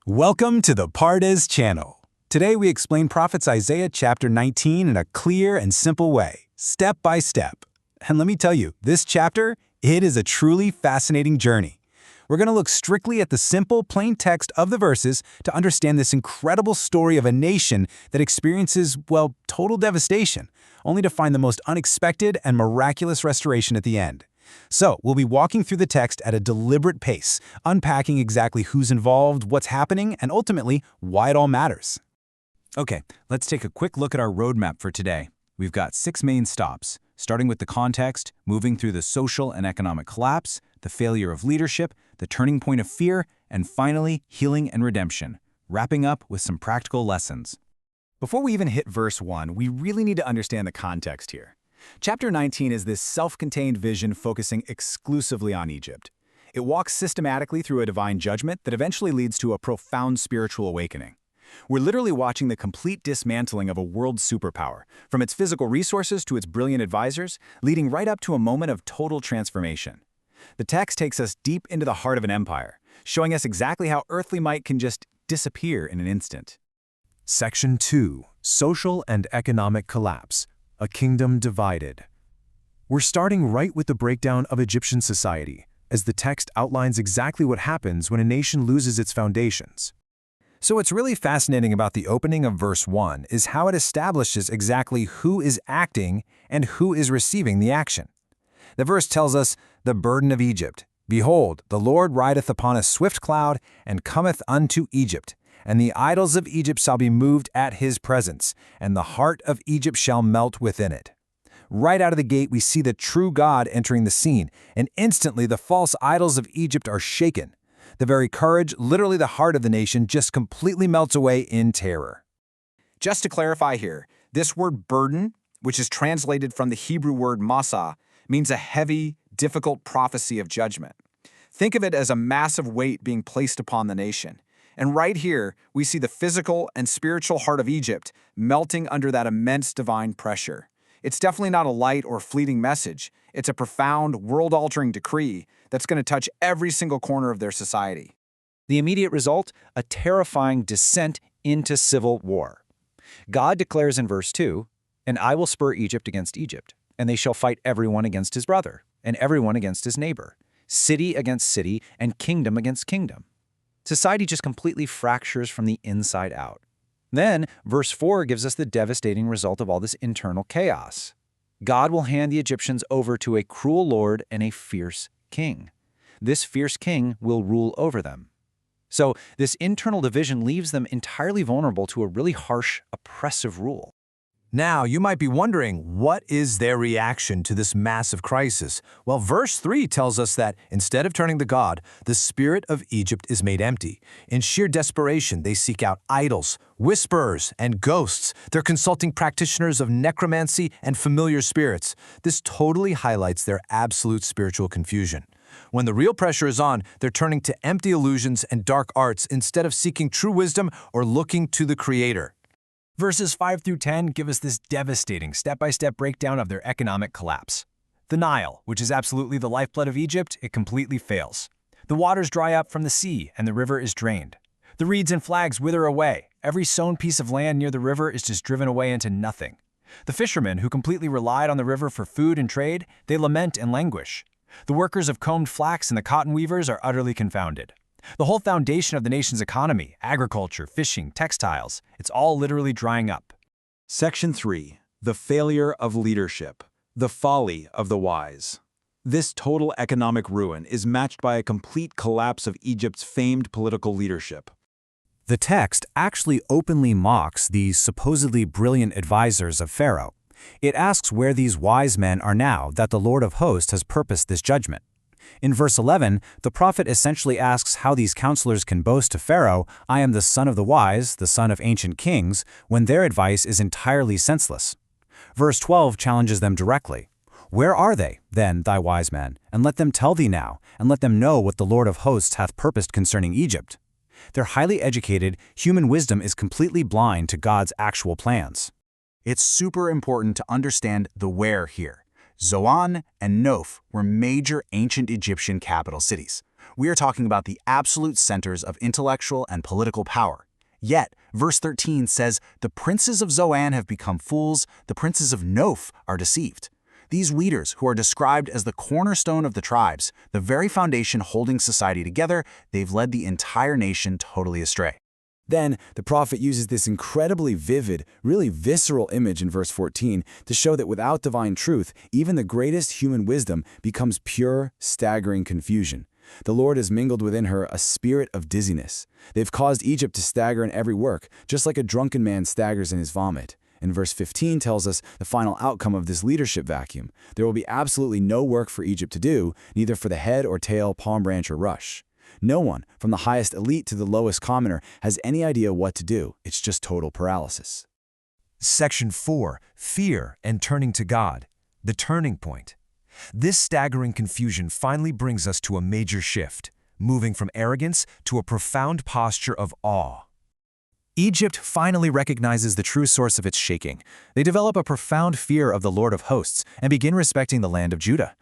Welcome to the Pardes channel. Today we explain Prophets Isaiah chapter 19 in a clear and simple way, step by step. And let me tell you, this chapter, it is a truly fascinating journey. We're going to look strictly at the simple, plain text of the verses to understand this incredible story of a nation that experiences, well, total devastation, only to find the most unexpected and miraculous restoration at the end. So, we'll be walking through the text at a deliberate pace, unpacking exactly who's involved, what's happening, and ultimately, why it all matters. Okay, let's take a quick look at our roadmap for today. We've got 6 main stops, starting with the context, moving through the social and economic collapse, the failure of leadership, the turning point of fear, and finally, healing and redemption, wrapping up with some practical lessons. Before we even hit verse 1, we really need to understand the context here. Chapter 19 is this self-contained vision focusing exclusively on Egypt. It walks systematically through a divine judgment that eventually leads to a profound spiritual awakening. We're literally watching the complete dismantling of a world superpower, from its physical resources to its brilliant advisors, leading right up to a moment of total transformation. The text takes us deep into the heart of an empire, showing us exactly how earthly might can just disappear in an instant. Section 2. Social and Economic Collapse. A Kingdom Divided. We're starting right with the breakdown of Egyptian society, as the text outlines exactly what happens when a nation loses its foundations. So what's really fascinating about the opening of verse 1 is how it establishes exactly who is acting and who is receiving the action. The verse tells us, "The burden of Egypt. Behold, the Lord rideth upon a swift cloud, and cometh unto Egypt. And the idols of Egypt shall be moved at his presence, and the heart of Egypt shall melt within it." Right out of the gate, we see the true God entering the scene, and instantly the false idols of Egypt are shaken. The very courage, literally the heart of the nation, just completely melts away in terror. Just to clarify here, this word burden, which is translated from the Hebrew word masa, means a heavy, difficult prophecy of judgment. Think of it as a massive weight being placed upon the nation. And right here, we see the physical and spiritual heart of Egypt melting under that immense divine pressure. It's definitely not a light or fleeting message. It's a profound, world-altering decree that's going to touch every single corner of their society. The immediate result? A terrifying descent into civil war. God declares in verse 2, "And I will spur Egypt against Egypt, and they shall fight everyone against his brother, and everyone against his neighbor, city against city, and kingdom against kingdom." Society just completely fractures from the inside out. Then, verse 4 gives us the devastating result of all this internal chaos. God will hand the Egyptians over to a cruel lord and a fierce king. This fierce king will rule over them. So, this internal division leaves them entirely vulnerable to a really harsh, oppressive rule. Now, you might be wondering, what is their reaction to this massive crisis? Well, verse 3 tells us that, instead of turning to God, the spirit of Egypt is made empty. In sheer desperation, they seek out idols, whisperers, and ghosts. They're consulting practitioners of necromancy and familiar spirits. This totally highlights their absolute spiritual confusion. When the real pressure is on, they're turning to empty illusions and dark arts instead of seeking true wisdom or looking to the Creator. Verses 5 through 10 give us this devastating step-by-step breakdown of their economic collapse. The Nile, which is absolutely the lifeblood of Egypt, it completely fails. The waters dry up from the sea, and the river is drained. The reeds and flags wither away. Every sown piece of land near the river is just driven away into nothing. The fishermen, who completely relied on the river for food and trade, they lament and languish. The workers of combed flax and the cotton weavers are utterly confounded. The whole foundation of the nation's economy, agriculture, fishing, textiles, it's all literally drying up. Section 3. The failure of leadership. The folly of the wise. This total economic ruin is matched by a complete collapse of Egypt's famed political leadership. The text actually openly mocks these supposedly brilliant advisors of Pharaoh. It asks where these wise men are now that the Lord of hosts has purposed this judgment. In verse 11, the prophet essentially asks how these counselors can boast to Pharaoh, "I am the son of the wise, the son of ancient kings," when their advice is entirely senseless. Verse 12 challenges them directly. "Where are they, then, thy wise men? And let them tell thee now, and let them know what the Lord of hosts hath purposed concerning Egypt." Their highly educated, human wisdom is completely blind to God's actual plans. It's super important to understand the where here. Zoan and Noph were major ancient Egyptian capital cities. We are talking about the absolute centers of intellectual and political power. Yet, verse 13 says, "The princes of Zoan have become fools, the princes of Noph are deceived." These leaders, who are described as the cornerstone of the tribes, the very foundation holding society together, they've led the entire nation totally astray. Then, the prophet uses this incredibly vivid, really visceral image in verse 14 to show that without divine truth, even the greatest human wisdom becomes pure, staggering confusion. The Lord has mingled within her a spirit of dizziness. They've caused Egypt to stagger in every work, just like a drunken man staggers in his vomit. And verse 15 tells us the final outcome of this leadership vacuum. There will be absolutely no work for Egypt to do, neither for the head or tail, palm branch or rush. No one, from the highest elite to the lowest commoner, has any idea what to do. It's just total paralysis. Section 4, Fear and Turning to God, the turning point. This staggering confusion finally brings us to a major shift, moving from arrogance to a profound posture of awe. Egypt finally recognizes the true source of its shaking. They develop a profound fear of the Lord of hosts and begin respecting the land of Judah.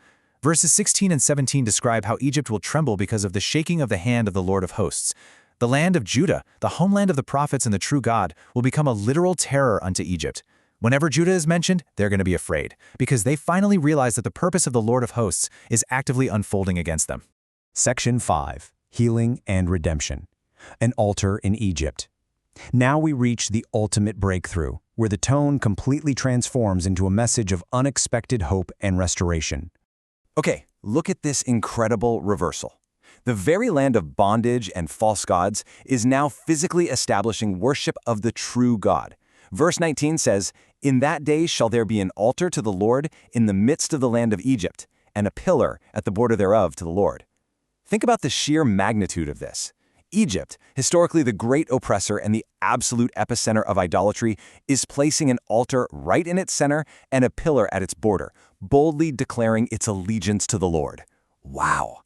Verses 16 and 17 describe how Egypt will tremble because of the shaking of the hand of the Lord of hosts. The land of Judah, the homeland of the prophets and the true God, will become a literal terror unto Egypt. Whenever Judah is mentioned, they're going to be afraid, because they finally realize that the purpose of the Lord of hosts is actively unfolding against them. Section 5, Healing and Redemption. An altar in Egypt. Now we reach the ultimate breakthrough, where the tone completely transforms into a message of unexpected hope and restoration. Okay, look at this incredible reversal. The very land of bondage and false gods is now physically establishing worship of the true God. Verse 19 says, "In that day shall there be an altar to the Lord in the midst of the land of Egypt, and a pillar at the border thereof to the Lord." Think about the sheer magnitude of this. Egypt, historically the great oppressor and the absolute epicenter of idolatry, is placing an altar right in its center and a pillar at its border, boldly declaring its allegiance to the Lord. Wow.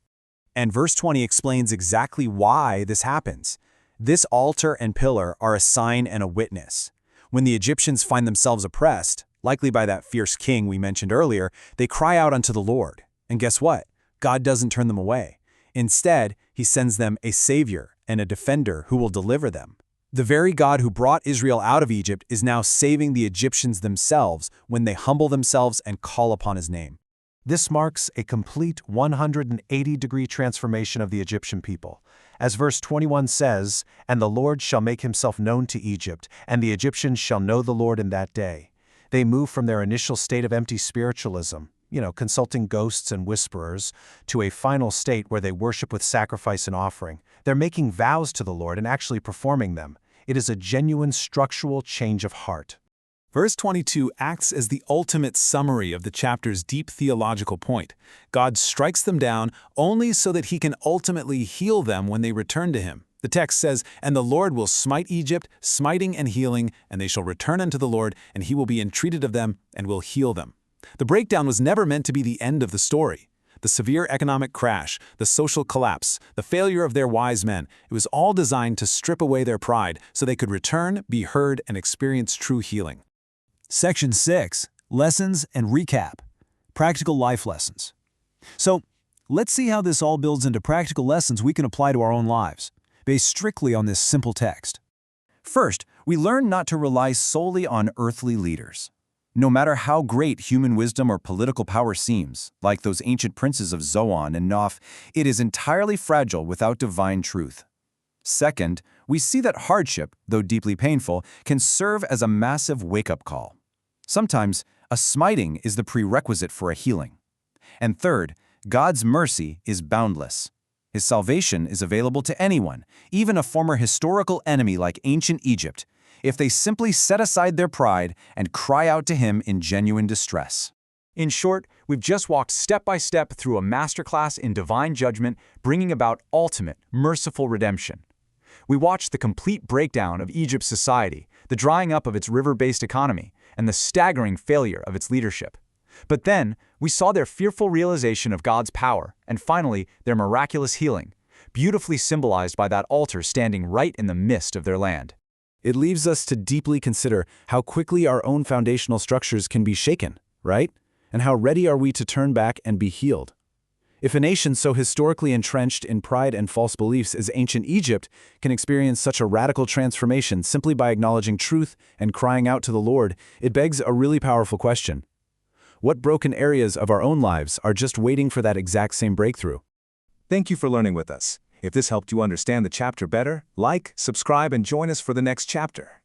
And verse 20 explains exactly why this happens. This altar and pillar are a sign and a witness. When the Egyptians find themselves oppressed, likely by that fierce king we mentioned earlier, they cry out unto the Lord. And guess what? God doesn't turn them away. Instead, he sends them a savior and a defender who will deliver them. The very God who brought Israel out of Egypt is now saving the Egyptians themselves when they humble themselves and call upon his name. This marks a complete 180-degree transformation of the Egyptian people. As verse 21 says, "And the Lord shall make himself known to Egypt, and the Egyptians shall know the Lord in that day." They move from their initial state of empty spiritualism, consulting ghosts and whisperers, to a final state where they worship with sacrifice and offering. They're making vows to the Lord and actually performing them. It is a genuine structural change of heart. Verse 22 acts as the ultimate summary of the chapter's deep theological point. God strikes them down only so that he can ultimately heal them when they return to him. The text says, "And the Lord will smite Egypt, smiting and healing, and they shall return unto the Lord, and he will be entreated of them, and will heal them." The breakdown was never meant to be the end of the story. The severe economic crash, the social collapse, the failure of their wise men, it was all designed to strip away their pride so they could return, be heard, and experience true healing. Section 6, Lessons and Recap. Practical life lessons. So, let's see how this all builds into practical lessons we can apply to our own lives, based strictly on this simple text. First, we learn not to rely solely on earthly leaders. No matter how great human wisdom or political power seems, like those ancient princes of Zoan and Noph, it is entirely fragile without divine truth. Second, we see that hardship, though deeply painful, can serve as a massive wake-up call. Sometimes, a smiting is the prerequisite for a healing. And third, God's mercy is boundless. His salvation is available to anyone, even a former historical enemy like ancient Egypt, if they simply set aside their pride and cry out to him in genuine distress. In short, we've just walked step by step through a masterclass in divine judgment, bringing about ultimate, merciful redemption. We watched the complete breakdown of Egypt's society, the drying up of its river-based economy, and the staggering failure of its leadership. But then, we saw their fearful realization of God's power, and finally, their miraculous healing, beautifully symbolized by that altar standing right in the midst of their land. It leaves us to deeply consider how quickly our own foundational structures can be shaken, right? And how ready are we to turn back and be healed? If a nation so historically entrenched in pride and false beliefs as ancient Egypt can experience such a radical transformation simply by acknowledging truth and crying out to the Lord, it begs a really powerful question. What broken areas of our own lives are just waiting for that exact same breakthrough? Thank you for learning with us. If this helped you understand the chapter better, like, subscribe, and join us for the next chapter.